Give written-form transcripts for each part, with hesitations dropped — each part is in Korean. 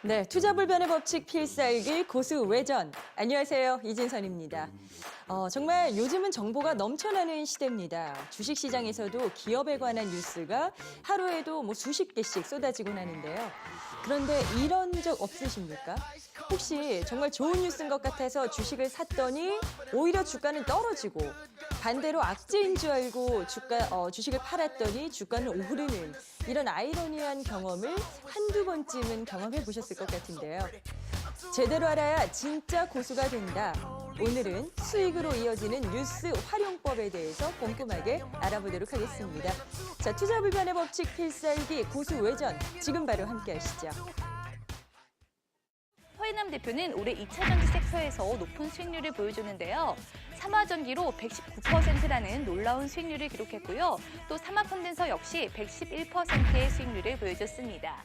네, 투자불변의 법칙 필살기 고수외전. 안녕하세요, 이진선입니다. 정말 요즘은 정보가 넘쳐나는 시대입니다. 주식시장에서도 기업에 관한 뉴스가 하루에도 수십 개씩 쏟아지곤 하는데요. 그런데 이런 적 없으십니까? 혹시 정말 좋은 뉴스인 것 같아서 주식을 샀더니 오히려 주가는 떨어지고 반대로 악재인 줄 알고 주식을 팔았더니 주가는 오르는 이런 아이러니한 경험을 한두 번쯤은 경험해 보셨을 것 같은데요. 제대로 알아야 진짜 고수가 된다. 오늘은 수익으로 이어지는 뉴스 활용법에 대해서 꼼꼼하게 알아보도록 하겠습니다. 자, 투자불변의 법칙 필살기 고수외전 지금 바로 함께 하시죠. 허인남 대표는 올해 2차 전지 섹터에서 높은 수익률을 보여줬는데요. 삼화전기로 119%라는 놀라운 수익률을 기록했고요. 또 삼화콘덴서 역시 111%의 수익률을 보여줬습니다.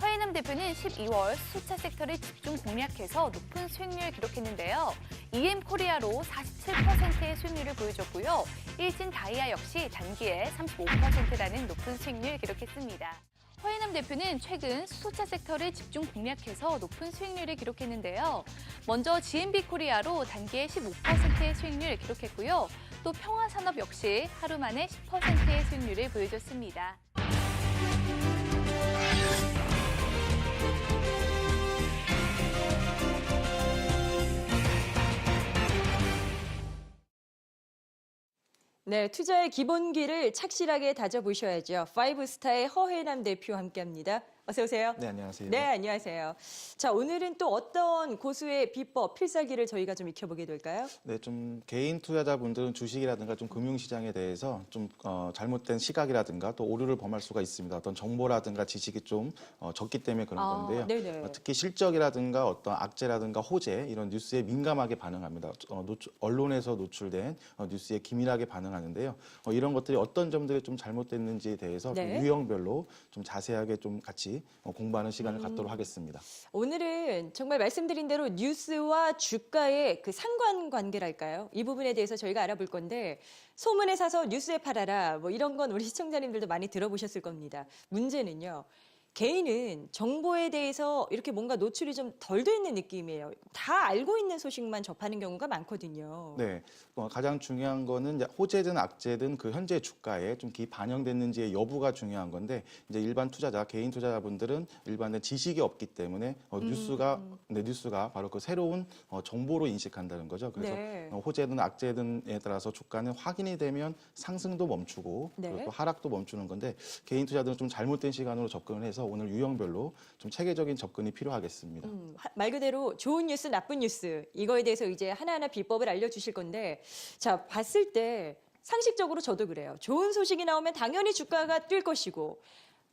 허인남 대표는 12월 수소차 섹터를 집중 공략해서 높은 수익률을 기록했는데요. EM코리아로 47%의 수익률을 보여줬고요. 일진다이아 역시 단기에 35%라는 높은 수익률을 기록했습니다. 허인남 대표는 최근 수소차 섹터를 집중 공략해서 높은 수익률을 기록했는데요. 먼저 GMB코리아로 단기에 15%의 수익률을 기록했고요. 또 평화산업 역시 하루 만에 10%의 수익률을 보여줬습니다. 네, 투자의 기본기를 착실하게 다져보셔야죠. 파이브스타의 허혜남 대표 함께합니다. 어서 오세요. 네, 안녕하세요. 네, 안녕하세요. 자, 오늘은 또 어떤 고수의 비법, 필살기를 저희가 좀 익혀보게 될까요? 네, 좀 개인 투자자분들은 주식이라든가 좀 금융시장에 대해서 좀 잘못된 시각이라든가 또 오류를 범할 수가 있습니다. 어떤 정보라든가 지식이 좀 적기 때문에 그런 건데요. 네네. 특히 실적이라든가 어떤 악재라든가 호재 이런 뉴스에 민감하게 반응합니다. 언론에서 노출된 뉴스에 기민하게 반응하는데요. 이런 것들이 어떤 점들이 좀 잘못됐는지에 대해서 네. 좀 유형별로 좀 자세하게 좀 같이 공부하는 시간을 갖도록 하겠습니다. 오늘은 정말 말씀드린 대로 뉴스와 주가의 그 상관관계랄까요? 이 부분에 대해서 저희가 알아볼 건데 소문에 사서 뉴스에 팔아라 이런 건 우리 시청자님들도 많이 들어보셨을 겁니다. 문제는요. 개인은 정보에 대해서 이렇게 뭔가 노출이 좀 덜 돼 있는 느낌이에요. 다 알고 있는 소식만 접하는 경우가 많거든요. 네, 가장 중요한 거는 이제 호재든 악재든 그 현재 주가에 좀 반영됐는지의 여부가 중요한 건데 이제 일반 투자자, 개인 투자자분들은 일반의 지식이 없기 때문에 뉴스가 바로 그 새로운 정보로 인식한다는 거죠. 그래서 네. 호재든 악재든에 따라서 주가는 확인이 되면 상승도 멈추고 네. 그리고 또 하락도 멈추는 건데 개인 투자들은 좀 잘못된 시간으로 접근을 해서 오늘 유형별로 좀 체계적인 접근이 필요하겠습니다. 말 그대로 좋은 뉴스, 나쁜 뉴스 이거에 대해서 이제 하나하나 비법을 알려주실 건데 자, 봤을 때 상식적으로 저도 그래요. 좋은 소식이 나오면 당연히 주가가 뛸 것이고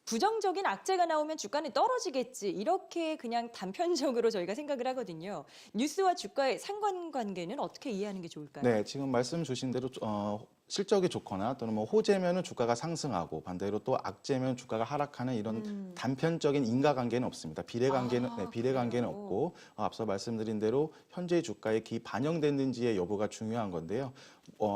부정적인 악재가 나오면 주가는 떨어지겠지. 이렇게 그냥 단편적으로 저희가 생각을 하거든요. 뉴스와 주가의 상관관계는 어떻게 이해하는 게 좋을까요? 네, 지금 말씀 주신 대로 실적이 좋거나 또는 주가가 상승하고 반대로 또 악재면 주가가 하락하는 이런 단편적인 인과관계는 없습니다. 비례관계는 없고 앞서 말씀드린 대로 현재 주가에 반영됐는지의 여부가 중요한 건데요.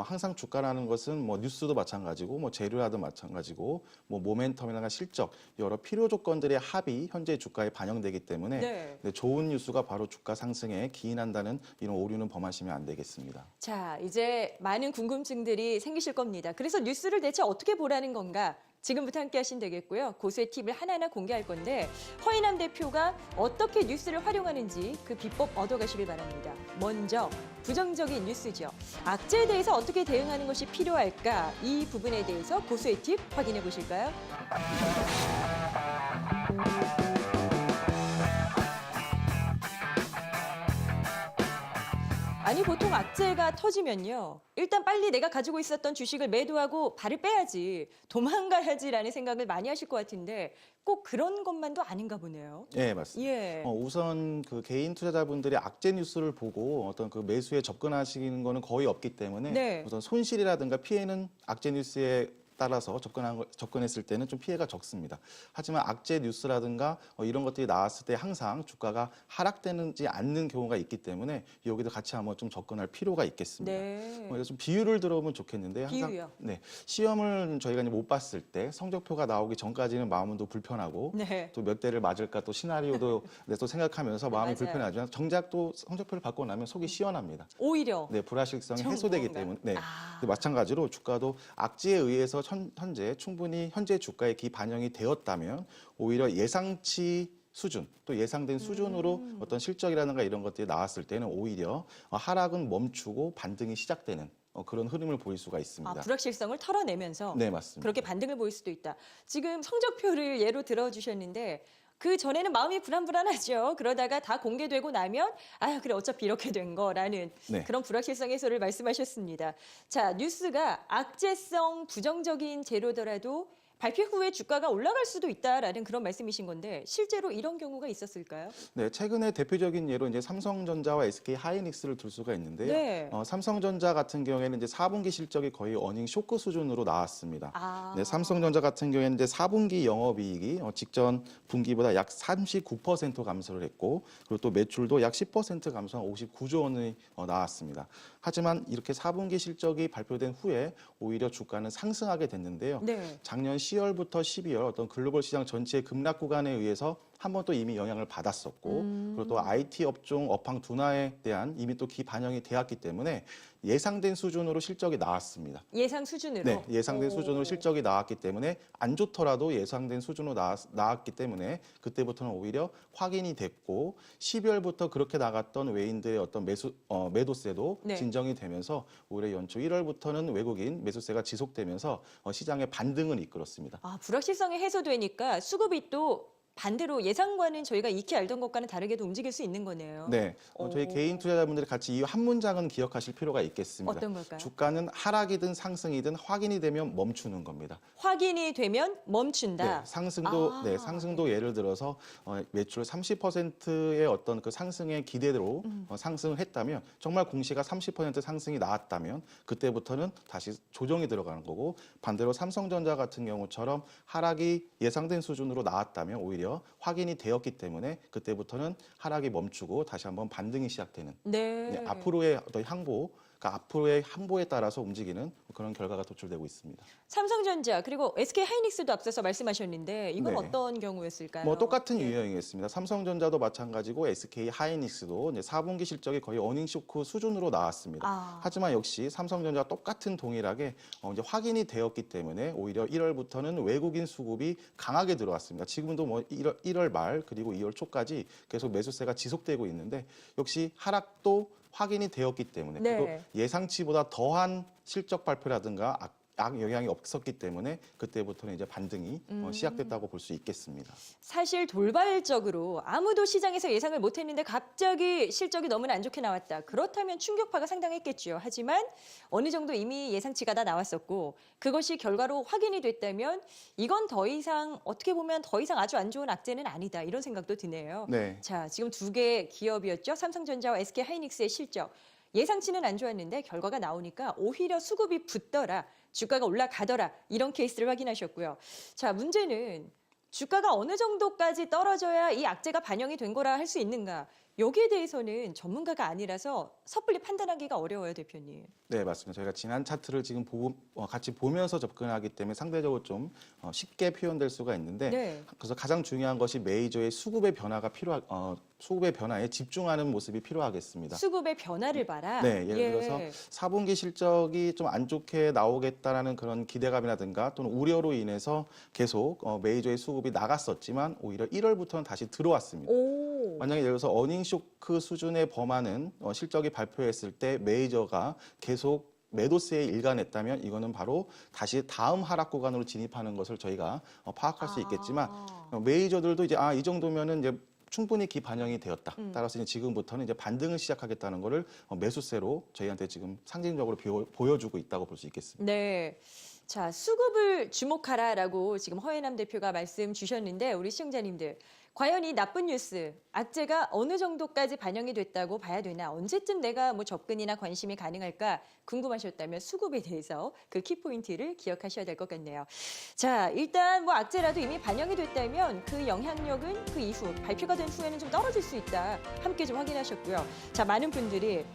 항상 주가라는 것은 뉴스도 마찬가지고 재료라도 마찬가지고 모멘텀이나 실적 여러 필요 조건들의 합이 현재 주가에 반영되기 때문에 네, 좋은 뉴스가 바로 주가 상승에 기인한다는 이런 오류는 범하시면 안 되겠습니다. 자, 이제 많은 궁금증들이 생기실 겁니다. 그래서 뉴스를 대체 어떻게 보라는 건가? 지금부터 함께 하시면 되겠고요. 고수의 팁을 하나하나 공개할 건데 허인남 대표가 어떻게 뉴스를 활용하는지 그 비법 얻어가시길 바랍니다. 먼저 부정적인 뉴스죠. 악재에 대해서 어떻게 대응하는 것이 필요할까? 이 부분에 대해서 고수의 팁 확인해 보실까요? 아니 보통 악재가 터지면요. 일단 빨리 내가 가지고 있었던 주식을 매도하고 발을 빼야지, 도망가야지라는 생각을 많이 하실 것 같은데 꼭 그런 것만도 아닌가 보네요. 네, 맞습니다. 예. 우선 그 개인 투자자분들이 악재 뉴스를 보고 어떤 그 매수에 접근하시는 거는 거의 없기 때문에 네. 우선 손실이라든가 피해는 악재 뉴스에 따라서 접근했을 때는 좀 피해가 적습니다. 하지만 악재 뉴스라든가 이런 것들이 나왔을 때 항상 주가가 하락되지 않는 경우가 있기 때문에 여기도 같이 한번 좀 접근할 필요가 있겠습니다. 네. 그래서 좀 비율을 들어보면 좋겠는데 항상 비유요? 네, 시험을 저희가 이제 못 봤을 때 성적표가 나오기 전까지는 마음은 또 불편하고 네. 또 몇 대를 맞을까 또 시나리오도 네, 또 생각하면서 마음이 맞아요. 불편하지만 정작 또 성적표를 받고 나면 속이 시원합니다. 오히려. 네, 불확실성이 좋은 해소되기 건가요? 때문에 네. 아. 마찬가지로 주가도 악재에 의해서 현재 충분히 현재 주가에 반영이 되었다면 오히려 예상치 수준 또 예상된 수준으로 어떤 실적이라든가 이런 것들이 나왔을 때는 오히려 하락은 멈추고 반등이 시작되는 그런 흐름을 보일 수가 있습니다. 불확실성을 털어내면서 네, 맞습니다. 그렇게 반등을 보일 수도 있다. 지금 성적표를 예로 들어주셨는데 그 전에는 마음이 불안불안하죠. 그러다가 다 공개되고 나면 그래 어차피 이렇게 된 거라는 네. 그런 불확실성 해소를 말씀하셨습니다. 자, 뉴스가 악재성 부정적인 재료더라도 발표 후에 주가가 올라갈 수도 있다라는 그런 말씀이신 건데 실제로 이런 경우가 있었을까요? 네, 최근에 대표적인 예로 이제 삼성전자와 SK 하이닉스를 들 수가 있는데요. 네. 삼성전자 같은 경우에는 이제 4분기 실적이 거의 어닝 쇼크 수준으로 나왔습니다. 아. 네, 삼성전자 같은 경우에는 이제 4분기 영업이익이 직전 분기보다 약 39% 감소를 했고, 그리고 또 매출도 약 10% 감소한 59조 원이 나왔습니다. 하지만 이렇게 4분기 실적이 발표된 후에 오히려 주가는 상승하게 됐는데요. 네. 작년 10월부터 12월 어떤 글로벌 시장 전체의 급락 구간에 의해서 한 번 또 이미 영향을 받았었고 그리고 또 IT 업종 업황 둔화에 대한 이미 또 기반영이 되었기 때문에 예상된 수준으로 실적이 나왔습니다. 예상 수준으로? 네, 예상된 수준으로 실적이 나왔기 때문에 안 좋더라도 예상된 수준으로 나왔기 때문에 그때부터는 오히려 확인이 됐고 12월부터 그렇게 나갔던 외인들의 어떤 매도세도 네. 진정이 되면서 오히려 연초 1월부터는 외국인 매수세가 지속되면서 시장의 반등을 이끌었습니다. 불확실성이 해소되니까 수급이 또 반대로 예상과는 저희가 익히 알던 것과는 다르게도 움직일 수 있는 거네요. 네, 저희 개인 투자자분들이 같이 이 한 문장은 기억하실 필요가 있겠습니다. 어떤 걸까요? 주가는 하락이든 상승이든 확인이 되면 멈추는 겁니다. 확인이 되면 멈춘다. 네, 상승도 아. 상승도 예를 들어서 매출 30%의 어떤 그 상승의 기대대로 상승을 했다면 정말 공시가 30% 상승이 나왔다면 그때부터는 다시 조정이 들어가는 거고 반대로 삼성전자 같은 경우처럼 하락이 예상된 수준으로 나왔다면 오히려 확인이 되었기 때문에 그때부터는 하락이 멈추고 다시 한번 반등이 시작되는 네. 앞으로의 어떤 그러니까 앞으로의 항보에 따라서 움직이는 그런 결과가 도출되고 있습니다. 삼성전자 그리고 SK 하이닉스도 앞서서 말씀하셨는데 이건 네. 어떤 경우였을까요? 뭐 똑같은 유형이었습니다. 삼성전자도 마찬가지고 SK 하이닉스도 이제 4분기 실적이 거의 어닝 쇼크 수준으로 나왔습니다. 하지만 역시 삼성전자와 똑같은 동일하게 이제 확인이 되었기 때문에 오히려 1월부터는 외국인 수급이 강하게 들어왔습니다. 지금도 뭐 1월 말 그리고 2월 초까지 계속 매수세가 지속되고 있는데 역시 하락도 확인이 되었기 때문에 네. 그리고 예상치보다 더한 실적 발표라든가 악 영향이 없었기 때문에 그때부터는 이제 반등이 시작됐다고 볼 수 있겠습니다. 사실 돌발적으로 아무도 시장에서 예상을 못했는데 갑자기 실적이 너무나 안 좋게 나왔다. 그렇다면 충격파가 상당했겠죠. 하지만 어느 정도 이미 예상치가 다 나왔었고 그것이 결과로 확인이 됐다면 이건 더 이상 어떻게 보면 더 이상 아주 안 좋은 악재는 아니다. 이런 생각도 드네요. 네. 자, 지금 두 개의 기업이었죠. 삼성전자와 SK 하이닉스의 실적. 예상치는 안 좋았는데 결과가 나오니까 오히려 수급이 붙더라. 주가가 올라가더라. 이런 케이스를 확인하셨고요. 자, 문제는 주가가 어느 정도까지 떨어져야 이 악재가 반영이 된 거라 할 수 있는가. 여기에 대해서는 전문가가 아니라서 섣불리 판단하기가 어려워요, 대표님. 네, 맞습니다. 저희가 지난 차트를 지금 같이 보면서 접근하기 때문에 상대적으로 좀 쉽게 표현될 수가 있는데 네. 그래서 가장 중요한 것이 메이저의 수급의 변화가 수급의 변화에 집중하는 모습이 필요하겠습니다. 수급의 변화를 봐라. 네, 예를 들어서 4분기 실적이 좀 안 좋게 나오겠다라는 그런 기대감이라든가 또는 우려로 인해서 계속 메이저의 수급이 나갔었지만 오히려 1월부터는 다시 들어왔습니다. 오. 만약에 예를 들어서 어닝 쇼크 수준에 범하는 실적이 발표했을 때 메이저가 계속 매도세에 일관했다면 이거는 바로 다시 다음 하락 구간으로 진입하는 것을 저희가 파악할 수 있겠지만 메이저들도 이제 이 정도면은 이제 충분히 기반영이 되었다. 따라서 이제 지금부터는 이제 반등을 시작하겠다는 거를 매수세로 저희한테 지금 상징적으로 보여주고 있다고 볼 수 있겠습니다. 네. 자, 수급을 주목하라라고 지금 허예남 대표가 말씀 주셨는데 우리 시청자님들 과연 이 나쁜 뉴스, 악재가 어느 정도까지 반영이 됐다고 봐야 되나, 언제쯤 내가 뭐 접근이나 관심이 가능할까 궁금하셨다면 수급에 대해서 그 키포인트를 기억하셔야 될 것 같네요. 자, 일단 뭐 악재라도 이미 반영이 됐다면 그 영향력은 그 이후 발표가 된 후에는 좀 떨어질 수 있다. 함께 좀 확인하셨고요. 자, 많은 분들이